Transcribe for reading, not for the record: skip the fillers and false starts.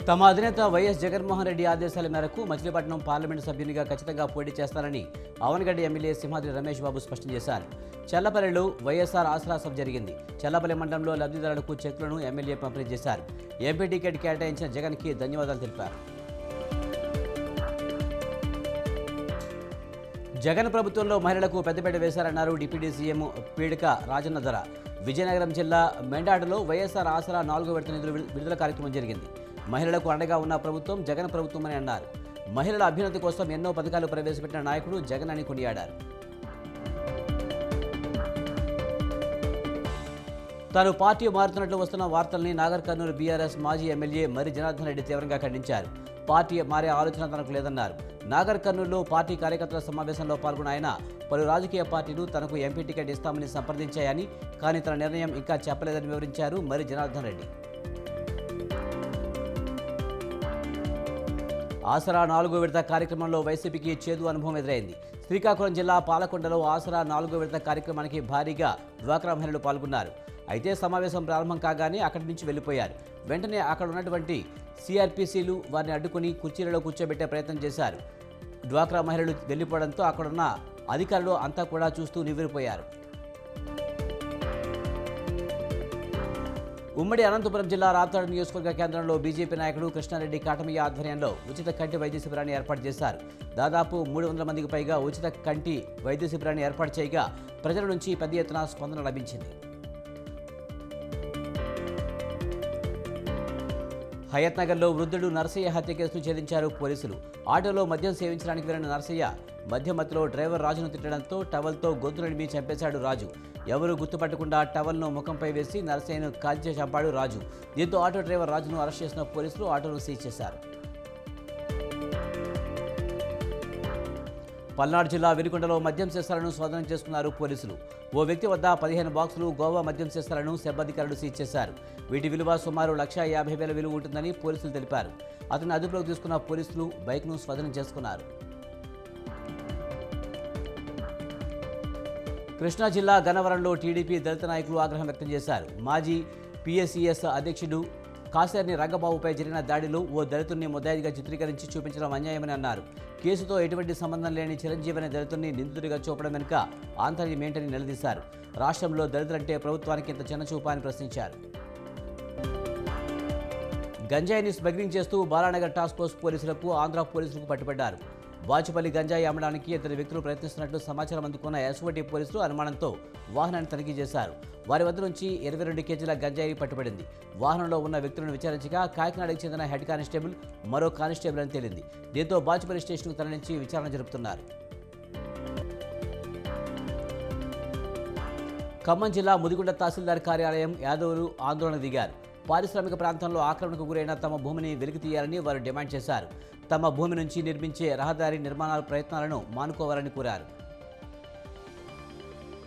తమ అధినేత వైఎస్ జగన్మోహన్ రెడ్డి ఆదేశాల మేరకు మచిలీపట్నం పార్లమెంటు సభ్యునిగా ఖచ్చితంగా పోటీ చేస్తారని అవనగడ్డ ఎమ్మెల్యే సింహాద్రి రమేష్ బాబు స్పష్టం చేశారు. చల్లపల్లిలో వైఎస్ఆర్ ఆసరా సభ జరిగింది. చల్లపల్లి మండలంలో లబ్ధిదారులకు చెక్కులను ఎమ్మెల్యే పంపిణీ చేశారు. ఎంపీ టికెట్ కేటాయించిన జగన్కి ధన్యవాదాలు తెలిపారు. జగన్ ప్రభుత్వంలో మహిళలకు పెద్దపీట వేశారన్నారు డిప్యూటీ సీఎం పీడిక రాజన్న ధర. విజయనగరం జిల్లా మెండాడలో వైఎస్ఆర్ ఆసరా 4వ విడత నిధుల విడుదల కార్యక్రమం జరిగింది. మహిళలకు అండగా ఉన్న ప్రభుత్వం జగన్ ప్రభుత్వమని అన్నారు. మహిళల అభ్యున్నతి కోసం ఎన్నో పథకాలు ప్రవేశపెట్టిన నాయకుడు జగన్ అని కొనియాడారు. తాను పార్టీ మారుతున్నట్లు వస్తున్న వార్తల్ని నాగర్ కర్నూలు బీఆర్ఎస్ మాజీ ఎమ్మెల్యే మరి జనార్దన్ రెడ్డి తీవ్రంగా ఖండించారు. పార్టీ మారే ఆలోచన తనకు లేదన్నారు. నాగర్ కర్నూలులో పార్టీ కార్యకర్తల సమావేశంలో పాల్గొన్న ఆయన పలు రాజకీయ పార్టీలు తనకు ఎంపీ టికెట్ ఇస్తామని సంప్రదించాయని, కానీ తన నిర్ణయం ఇంకా చెప్పలేదని వివరించారు మరి జనార్దన్ రెడ్డి. ఆసరా 4వ విడత కార్యక్రమంలో వైసీపీకి చేదు అనుభవం ఎదురైంది. శ్రీకాకుళం జిల్లా పాలకొండలో ఆసరా 4వ విడత కార్యక్రమానికి భారీగా డ్వాక్రా మహిళలు పాల్గొన్నారు. అయితే సమావేశం ప్రారంభం కాగానే అక్కడి నుంచి వెళ్లిపోయారు. వెంటనే అక్కడ ఉన్నటువంటి సిఆర్పీసీలు వారిని అడ్డుకుని కుర్చీలలో కూర్చోబెట్టే ప్రయత్నం చేశారు. డ్వాక్రా మహిళలు వెళ్లిపోవడంతో అక్కడున్న అధికారులు అంతా కూడా చూస్తూ నివ్వెరపోయారు. ఉమ్మడి అనంతపురం జిల్లా రాప్తాడు నియోజకవర్గ కేంద్రంలో బీజేపీ నాయకుడు కృష్ణారెడ్డి కాటమయ్య ఆధ్వర్యంలో ఉచిత కంటి వైద్య శిబిరాన్ని ఏర్పాటు చేశారు. దాదాపు 300 మందికి పైగా ఉచిత కంటి వైద్య శిబిరాన్ని ఏర్పాటు చేయగా ప్రజల నుంచి పెద్ద ఎత్తున స్పందన లభించింది. హయత్ నగర్లో వృద్ధుడు నర్సయ్య హత్య కేసును ఛేదించారు పోలీసులు. ఆటోలో మద్యం సేవించడానికి వెళ్లిన నర్సయ్య మధ్యమత్తులో డ్రైవర్ రాజును తిట్టడంతో టవల్తో గొంతు నడిమి చంపేశాడు రాజు. ఎవరూ గుర్తుపట్టకుండా టవల్ను ముఖంపై వేసి నర్సయ్యను కాల్చి చంపాడు రాజు. దీంతో ఆటో డ్రైవర్ రాజును అరెస్ట్ చేసిన పోలీసులు ఆటోను సీజ్ చేశారు. పల్నాడు జిల్లా వినుకొండలో మద్యం సీసాలను స్వాధీనం చేసుకున్నారు పోలీసులు. ఓ వ్యక్తి వద్ద 15 బాక్సులు గోవా మద్యం సీసాలను సెబ్ అధికారులు సీజ్ చేశారు. వీటి విలువ సుమారు 1,50,000 విలువ ఉంటుందని పోలీసులు తెలిపారు. అతన్ని అదుపులోకి తీసుకున్న పోలీసులు బైక్ను స్వాధీనం చేసుకున్నారు. కృష్ణా జిల్లా గన్నవరంలో టీడీపీ దళిత నాయకులు ఆగ్రహం వ్యక్తం చేశారు. మాజీ పీఎస్ఈఎస్ అధ్యక్షుడు కాసేర్ని రంగబాబుపై జరిగిన దాడిలో ఓ దళితుడిని ముద్దాయిగా చిత్రీకరించి చూపించడం అన్యాయమని అన్నారు. కేసుతో ఎటువంటి సంబంధం లేని చిరంజీవి అనే దళితుడిని నిందితుడిగా చూపడం వెనుక ఆంతర్యం ఏంటని నిలదీశారు. రాష్ట్రంలో దళితులంటే ప్రభుత్వానికి ఇంత చిన్నచూపా అని ప్రశ్నించారు. గంజాయిని స్మగ్లింగ్ చేస్తూ బాలానగర్ టాస్క్ ఫోర్స్ పోలీసులకు ఆంధ్ర పోలీసులకు పట్టుబడ్డారు. వాచుపల్లి గంజాయి అమ్మడానికి ఇద్దరు వ్యక్తులు ప్రయత్నిస్తున్నట్లు సమాచారం అందుకున్న ఎస్ఓటీ పోలీసులు అనుమానంతో వాహనాన్ని తనిఖీ చేశారు. వారి వద్ద నుంచి 22 కేజీల గంజాయి పట్టుబడింది. వాహనంలో ఉన్న వ్యక్తులను విచారించగా కాకినాడకు చెందిన హెడ్ కానిస్టేబుల్ మరో కానిస్టేబుల్ అని తేలింది. దీంతో బాచుపల్లి స్టేషన్కు తరలించి విచారణ జరుపుతున్నారు. ఖమ్మం జిల్లా ముదిగుండ తహసీల్దార్ కార్యాలయం యాదవులు ఆందోళన దిగారు. పారిశ్రామిక ప్రాంతంలో ఆక్రమణకు గురైన తమ భూమిని వెలికి తీయాలని వారు డిమాండ్ చేశారు. తమ భూమి నుంచి నిర్మించే రహదారి నిర్మాణాల ప్రయత్నాలను మానుకోవాలని కోరారు.